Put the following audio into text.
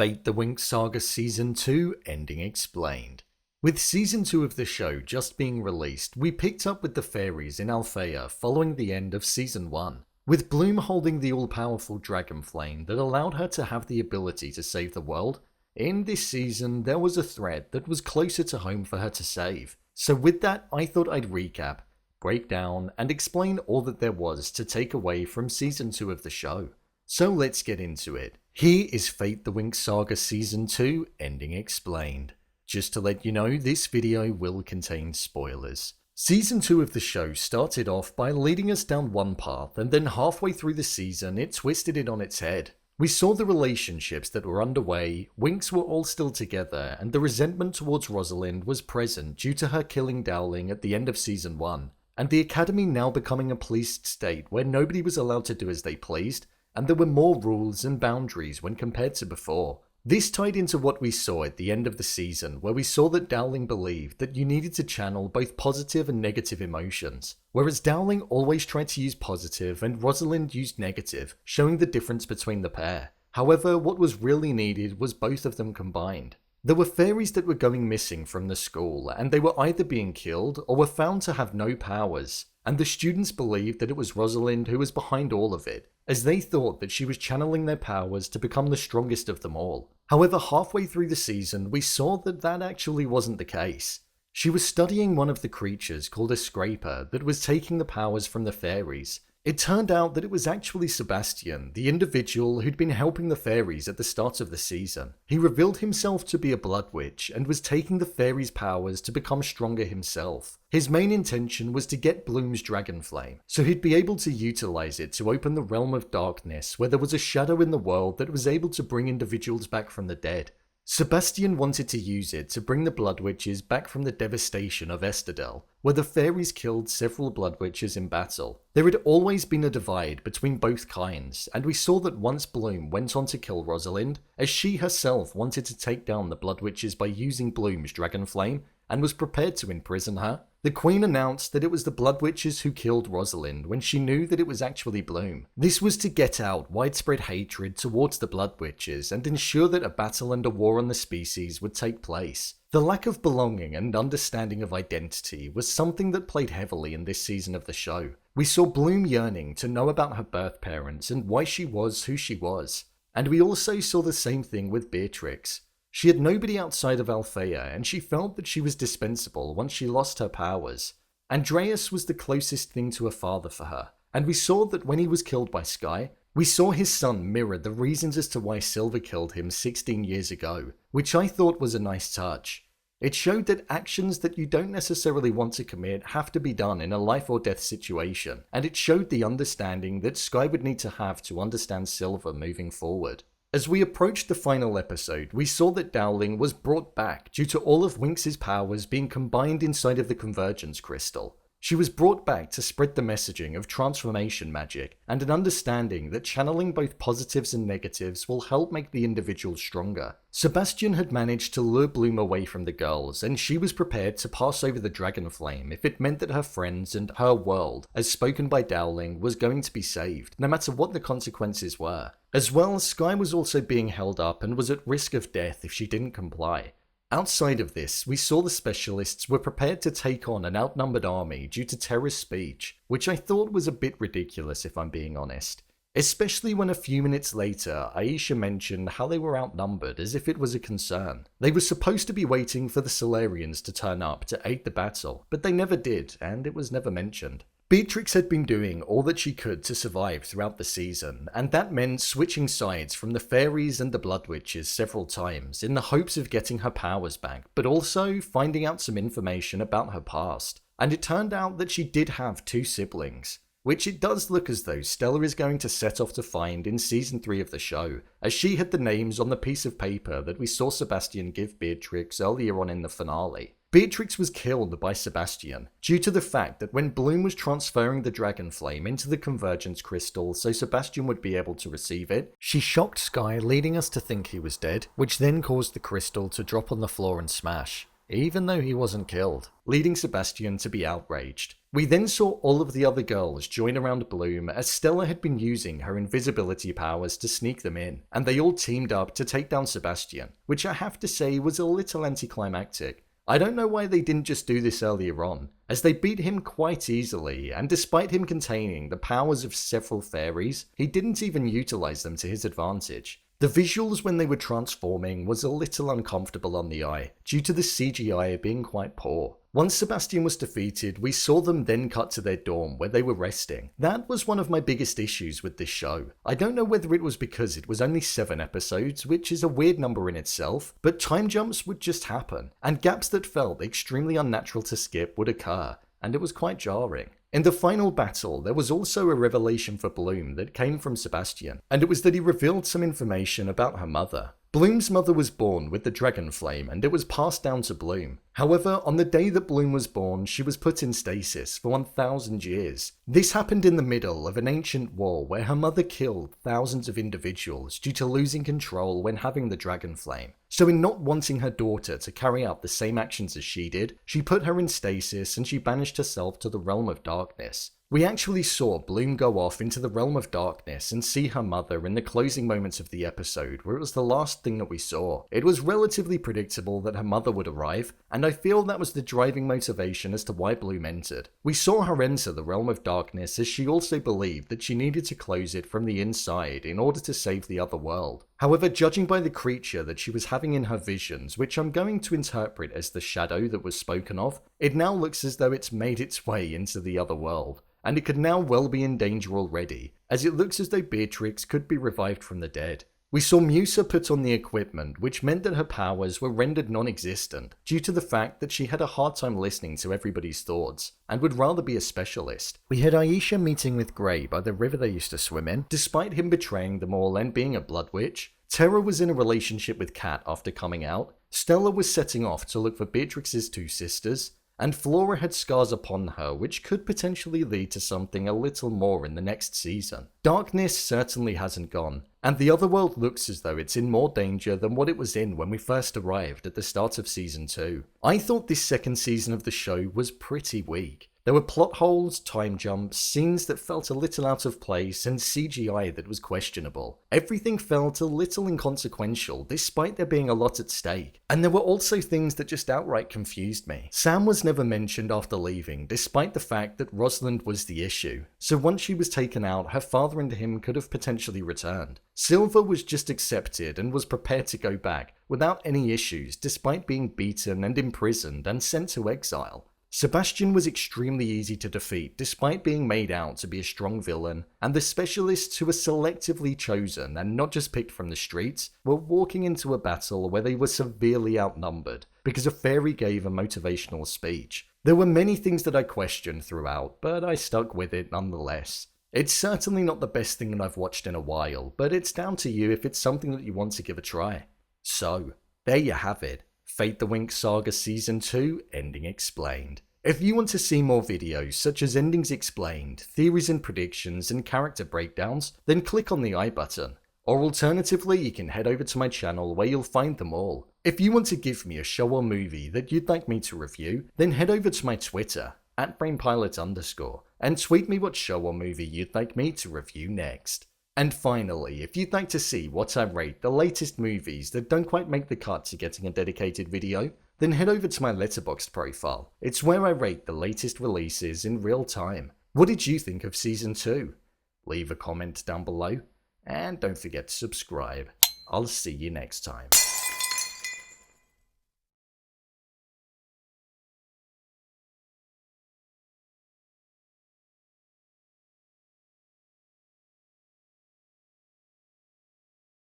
Fate the Winx Saga Season 2 Ending Explained. With Season 2 of the show just being released, we picked up with the fairies in Althea following the end of Season 1, with Bloom holding the all-powerful dragon flame that allowed her to have the ability to save the world. In this season, there was a threat that was closer to home for her to save. So with that, I thought I'd recap, break down, and explain all that there was to take away from Season 2 of the show. So let's get into it. Here is Fate the Winx Saga Season 2 Ending Explained. Just to let you know, this video will contain spoilers. Season 2 of the show started off by leading us down one path, and then halfway through the season it twisted it on its head. We saw the relationships that were underway, Winx were all still together, and the resentment towards Rosalind was present due to her killing Dowling at the end of Season 1, and the Academy now becoming a policed state where nobody was allowed to do as they pleased, and there were more rules and boundaries when compared to before. This tied into what we saw at the end of the season, where we saw that Dowling believed that you needed to channel both positive and negative emotions, whereas Dowling always tried to use positive and Rosalind used negative, showing the difference between the pair. However, what was really needed was both of them combined. There were fairies that were going missing from the school, and they were either being killed or were found to have no powers, and the students believed that it was Rosalind who was behind all of it, as they thought that she was channeling their powers to become the strongest of them all. However, halfway through the season, we saw that that actually wasn't the case. She was studying one of the creatures called a scraper that was taking the powers from the fairies. It turned out that it was actually Sebastian, the individual who'd been helping the fairies at the start of the season. He revealed himself to be a blood witch and was taking the fairies' powers to become stronger himself. His main intention was to get Bloom's dragon flame, so he'd be able to utilize it to open the realm of darkness where there was a shadow in the world that was able to bring individuals back from the dead. Sebastian wanted to use it to bring the Blood Witches back from the devastation of Estadel, where the fairies killed several Blood Witches in battle. There had always been a divide between both kinds, and we saw that once Bloom went on to kill Rosalind, as she herself wanted to take down the Blood Witches by using Bloom's dragon flame, and was prepared to imprison her, the Queen announced that it was the Blood Witches who killed Rosalind when she knew that it was actually Bloom. This was to get out widespread hatred towards the Blood Witches and ensure that a battle and a war on the species would take place. The lack of belonging and understanding of identity was something that played heavily in this season of the show. We saw Bloom yearning to know about her birth parents and why she was who she was. And we also saw the same thing with Beatrix. She had nobody outside of Althea, and she felt that she was dispensable once she lost her powers. Andreas was the closest thing to a father for her, and we saw that when he was killed by Sky, we saw his son mirror the reasons as to why Silver killed him 16 years ago, which I thought was a nice touch. It showed that actions that you don't necessarily want to commit have to be done in a life or death situation, and it showed the understanding that Sky would need to have to understand Silver moving forward. As we approached the final episode, we saw that Dowling was brought back due to all of Winx's powers being combined inside of the Convergence Crystal. She was brought back to spread the messaging of transformation magic and an understanding that channeling both positives and negatives will help make the individual stronger. Sebastian had managed to lure Bloom away from the girls, and she was prepared to pass over the dragon flame if it meant that her friends and her world, as spoken by Dowling, was going to be saved, no matter what the consequences were. As well, Sky was also being held up and was at risk of death if she didn't comply. Outside of this, we saw the specialists were prepared to take on an outnumbered army due to Terra's speech, which I thought was a bit ridiculous if I'm being honest. Especially when a few minutes later, Aisha mentioned how they were outnumbered as if it was a concern. They were supposed to be waiting for the Solarians to turn up to aid the battle, but they never did, and it was never mentioned. Beatrix had been doing all that she could to survive throughout the season, and that meant switching sides from the fairies and the Blood Witches several times in the hopes of getting her powers back, but also finding out some information about her past. And it turned out that she did have two siblings, which it does look as though Stella is going to set off to find in Season 3 of the show, as she had the names on the piece of paper that we saw Sebastian give Beatrix earlier on in the finale. Beatrix was killed by Sebastian, due to the fact that when Bloom was transferring the dragon flame into the Convergence Crystal so Sebastian would be able to receive it, she shocked Sky, leading us to think he was dead, which then caused the crystal to drop on the floor and smash, even though he wasn't killed, leading Sebastian to be outraged. We then saw all of the other girls join around Bloom as Stella had been using her invisibility powers to sneak them in, and they all teamed up to take down Sebastian, which I have to say was a little anticlimactic. I don't know why they didn't just do this earlier on, as they beat him quite easily, and despite him containing the powers of several fairies, he didn't even utilize them to his advantage. The visuals when they were transforming was a little uncomfortable on the eye, due to the CGI being quite poor. Once Sebastian was defeated, we saw them then cut to their dorm where they were resting. That was one of my biggest issues with this show. I don't know whether it was because it was only 7 episodes, which is a weird number in itself, but time jumps would just happen, and gaps that felt extremely unnatural to skip would occur, and it was quite jarring. In the final battle, there was also a revelation for Bloom that came from Sebastian, and it was that he revealed some information about her mother. Bloom's mother was born with the dragon flame, and it was passed down to Bloom. However, on the day that Bloom was born, she was put in stasis for 1,000 years. This happened in the middle of an ancient war where her mother killed thousands of individuals due to losing control when having the dragon flame. So in not wanting her daughter to carry out the same actions as she did, she put her in stasis and she banished herself to the realm of darkness. We actually saw Bloom go off into the realm of darkness and see her mother in the closing moments of the episode, where it was the last thing that we saw. It was relatively predictable that her mother would arrive, and I feel that was the driving motivation as to why Bloom entered. We saw her enter the realm of darkness as she also believed that she needed to close it from the inside in order to save the other world. However, judging by the creature that she was having in her visions, which I'm going to interpret as the shadow that was spoken of, it now looks as though it's made its way into the other world, and it could now well be in danger already, as it looks as though Beatrix could be revived from the dead. We saw Musa put on the equipment, which meant that her powers were rendered non-existent, due to the fact that she had a hard time listening to everybody's thoughts, and would rather be a specialist. We had Aisha meeting with Grey by the river they used to swim in, despite him betraying them all and being a blood witch. Terra was in a relationship with Kat after coming out, Stella was setting off to look for Beatrix's 2 sisters, and Flora had scars upon her which could potentially lead to something a little more in the next season. Darkness certainly hasn't gone, and the other world looks as though it's in more danger than what it was in when we first arrived at the start of season 2. I thought this second season of the show was pretty weak. There were plot holes, time jumps, scenes that felt a little out of place, and CGI that was questionable. Everything felt a little inconsequential, despite there being a lot at stake. And there were also things that just outright confused me. Sam was never mentioned after leaving, despite the fact that Rosalind was the issue. So once she was taken out, her father and him could have potentially returned. Silver was just accepted and was prepared to go back, without any issues, despite being beaten and imprisoned and sent to exile. Sebastian was extremely easy to defeat despite being made out to be a strong villain, and the specialists who were selectively chosen and not just picked from the streets were walking into a battle where they were severely outnumbered because a fairy gave a motivational speech. There were many things that I questioned throughout, but I stuck with it nonetheless. It's certainly not the best thing that I've watched in a while, but it's down to you if it's something that you want to give a try. So, there you have it. Fate the Winx Saga Season 2, Ending Explained. If you want to see more videos such as Endings Explained, theories and predictions, and character breakdowns, then click on the I button. Or alternatively, you can head over to my channel where you'll find them all. If you want to give me a show or movie that you'd like me to review, then head over to my Twitter, @BrainPilot_, and tweet me what show or movie you'd like me to review next. And finally, if you'd like to see what I rate the latest movies that don't quite make the cut to getting a dedicated video, then head over to my Letterboxd profile. It's where I rate the latest releases in real time. What did you think of Season 2? Leave a comment down below, and don't forget to subscribe. I'll see you next time.